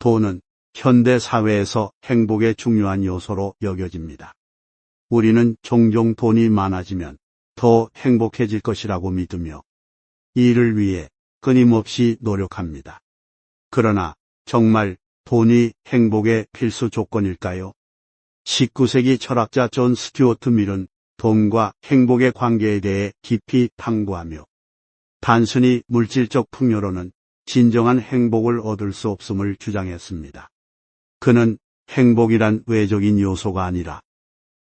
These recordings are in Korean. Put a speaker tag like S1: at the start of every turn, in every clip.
S1: 돈은 현대 사회에서 행복의 중요한 요소로 여겨집니다. 우리는 종종 돈이 많아지면 더 행복해질 것이라고 믿으며 이를 위해 끊임없이 노력합니다. 그러나 정말 돈이 행복의 필수 조건일까요? 19세기 철학자 존 스튜어트 밀은 돈과 행복의 관계에 대해 깊이 탐구하며 단순히 물질적 풍요로는 진정한 행복을 얻을 수 없음을 주장했습니다. 그는 행복이란 외적인 요소가 아니라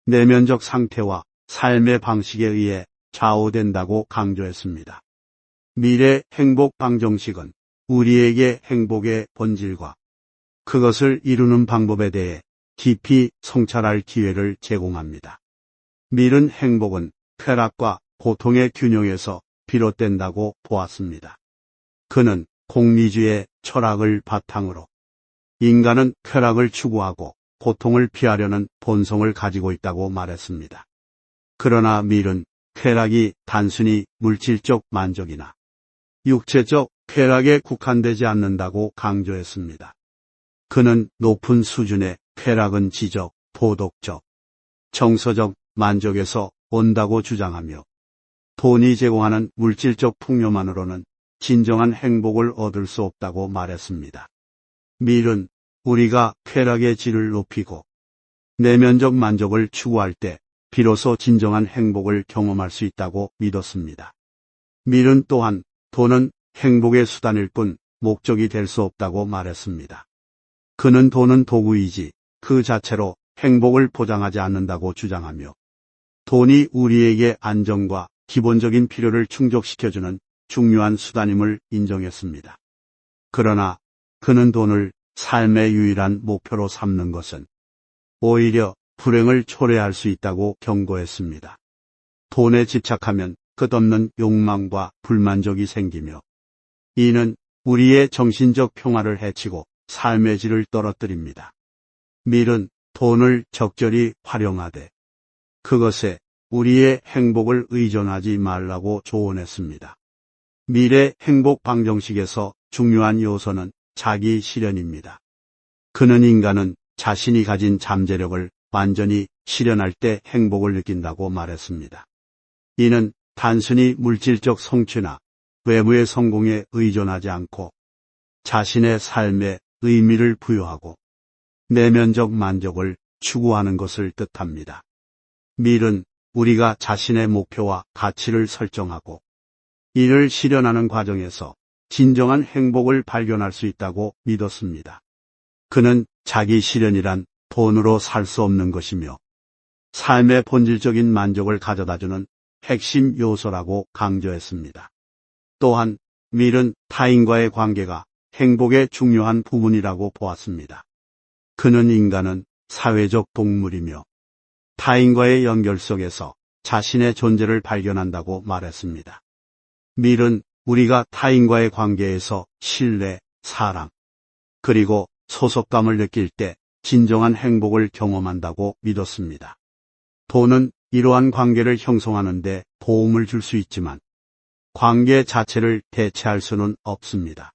S1: 내면적 상태와 삶의 방식에 의해 좌우된다고 강조했습니다. 미래 행복 방정식은 우리에게 행복의 본질과 그것을 이루는 방법에 대해 깊이 성찰할 기회를 제공합니다. 밀은 행복은 쾌락과 고통의 균형에서 비롯된다고 보았습니다. 그는 공리주의 철학을 바탕으로 인간은 쾌락을 추구하고 고통을 피하려는 본성을 가지고 있다고 말했습니다. 그러나 밀은 쾌락이 단순히 물질적 만족이나 육체적 쾌락에 국한되지 않는다고 강조했습니다. 그는 높은 수준의 쾌락은 지적, 도덕적, 정서적 만족에서 온다고 주장하며 돈이 제공하는 물질적 풍요만으로는 진정한 행복을 얻을 수 없다고 말했습니다. 밀은 우리가 쾌락의 질을 높이고 내면적 만족을 추구할 때 비로소 진정한 행복을 경험할 수 있다고 믿었습니다. 밀은 또한 돈은 행복의 수단일 뿐 목적이 될 수 없다고 말했습니다. 그는 돈은 도구이지 그 자체로 행복을 보장하지 않는다고 주장하며 돈이 우리에게 안정과 기본적인 필요를 충족시켜주는 중요한 수단임을 인정했습니다. 그러나 그는 돈을 삶의 유일한 목표로 삼는 것은 오히려 불행을 초래할 수 있다고 경고했습니다. 돈에 집착하면 끝없는 욕망과 불만족이 생기며 이는 우리의 정신적 평화를 해치고 삶의 질을 떨어뜨립니다. 밀은 돈을 적절히 활용하되 그것에 우리의 행복을 의존하지 말라고 조언했습니다. 밀의 행복 방정식에서 중요한 요소는 자기 실현입니다. 그는 인간은 자신이 가진 잠재력을 완전히 실현할 때 행복을 느낀다고 말했습니다. 이는 단순히 물질적 성취나 외부의 성공에 의존하지 않고 자신의 삶에 의미를 부여하고 내면적 만족을 추구하는 것을 뜻합니다. 밀은 우리가 자신의 목표와 가치를 설정하고 이를 실현하는 과정에서 진정한 행복을 발견할 수 있다고 믿었습니다. 그는 자기 실현이란 돈으로 살 수 없는 것이며 삶의 본질적인 만족을 가져다주는 핵심 요소라고 강조했습니다. 또한 밀은 타인과의 관계가 행복의 중요한 부분이라고 보았습니다. 그는 인간은 사회적 동물이며 타인과의 연결 속에서 자신의 존재를 발견한다고 말했습니다. 밀은 우리가 타인과의 관계에서 신뢰, 사랑, 그리고 소속감을 느낄 때 진정한 행복을 경험한다고 믿었습니다. 돈은 이러한 관계를 형성하는 데 도움을 줄 수 있지만 관계 자체를 대체할 수는 없습니다.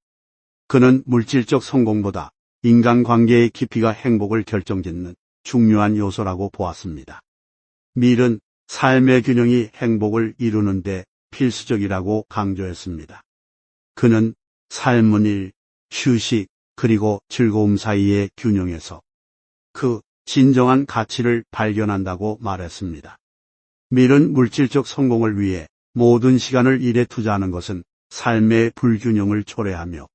S1: 그는 물질적 성공보다 인간관계의 깊이가 행복을 결정짓는 중요한 요소라고 보았습니다. 밀은 삶의 균형이 행복을 이루는 데 필수적이라고 강조했습니다. 그는 삶은 일, 휴식, 그리고 즐거움 사이의 균형에서 그 진정한 가치를 발견한다고 말했습니다. 밀은 물질적 성공을 위해 모든 시간을 일에 투자하는 것은 삶의 불균형을 초래하며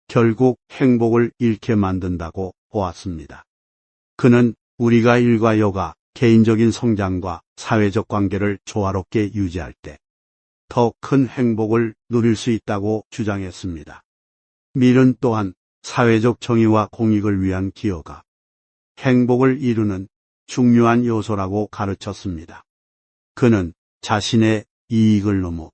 S1: 결국 행복을 잃게 만든다고 보았습니다. 그는 우리가 일과 여가, 개인적인 성장과 사회적 관계를 조화롭게 유지할 때 더 큰 행복을 누릴 수 있다고 주장했습니다. 밀은 또한 사회적 정의와 공익을 위한 기여가 행복을 이루는 중요한 요소라고 가르쳤습니다. 그는 자신의 이익을 넘어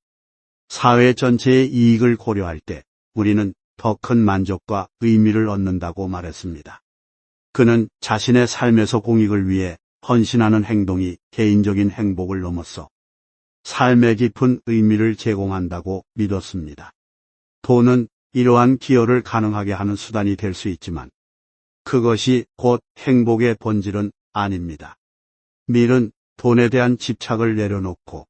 S1: 사회 전체의 이익을 고려할 때 우리는 더 큰 만족과 의미를 얻는다고 말했습니다. 그는 자신의 삶에서 공익을 위해 헌신하는 행동이 개인적인 행복을 넘어서 삶의 깊은 의미를 제공한다고 믿었습니다. 돈은 이러한 기여를 가능하게 하는 수단이 될 수 있지만 그것이 곧 행복의 본질은 아닙니다. 밀은 돈에 대한 집착을 내려놓고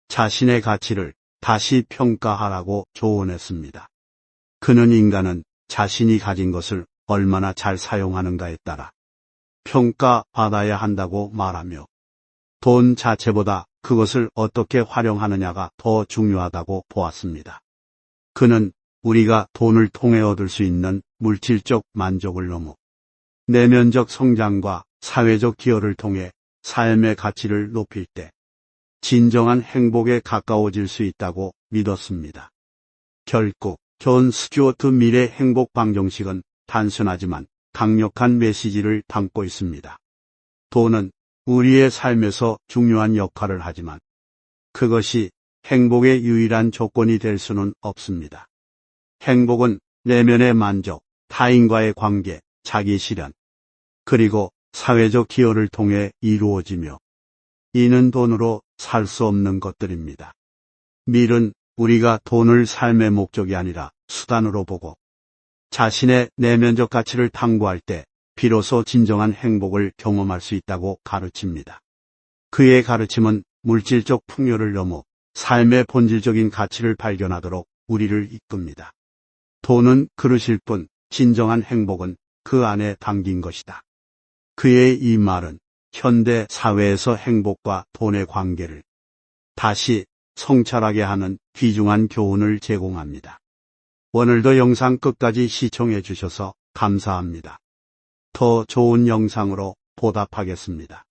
S1: 자신의 가치를 다시 평가하라고 조언했습니다. 그는 인간은 자신이 가진 것을 얼마나 잘 사용하는가에 따라 평가받아야 한다고 말하며 돈 자체보다 그것을 어떻게 활용하느냐가 더 중요하다고 보았습니다. 그는 우리가 돈을 통해 얻을 수 있는 물질적 만족을 넘어 내면적 성장과 사회적 기여를 통해 삶의 가치를 높일 때 진정한 행복에 가까워질 수 있다고 믿었습니다. 결국 존 스튜어트 밀의 행복 방정식은 단순하지만 강력한 메시지를 담고 있습니다. 돈은 우리의 삶에서 중요한 역할을 하지만 그것이 행복의 유일한 조건이 될 수는 없습니다. 행복은 내면의 만족, 타인과의 관계, 자기 실현, 그리고 사회적 기여를 통해 이루어지며 이는 돈으로 살 수 없는 것들입니다. 밀은 우리가 돈을 삶의 목적이 아니라 수단으로 보고 자신의 내면적 가치를 탐구할 때 비로소 진정한 행복을 경험할 수 있다고 가르칩니다. 그의 가르침은 물질적 풍요를 넘어 삶의 본질적인 가치를 발견하도록 우리를 이끕니다. 돈은 그릇일 뿐 진정한 행복은 그 안에 담긴 것이다. 그의 이 말은 현대 사회에서 행복과 돈의 관계를 다시 성찰하게 하는 귀중한 교훈을 제공합니다. 오늘도 영상 끝까지 시청해 주셔서 감사합니다. 더 좋은 영상으로 보답하겠습니다.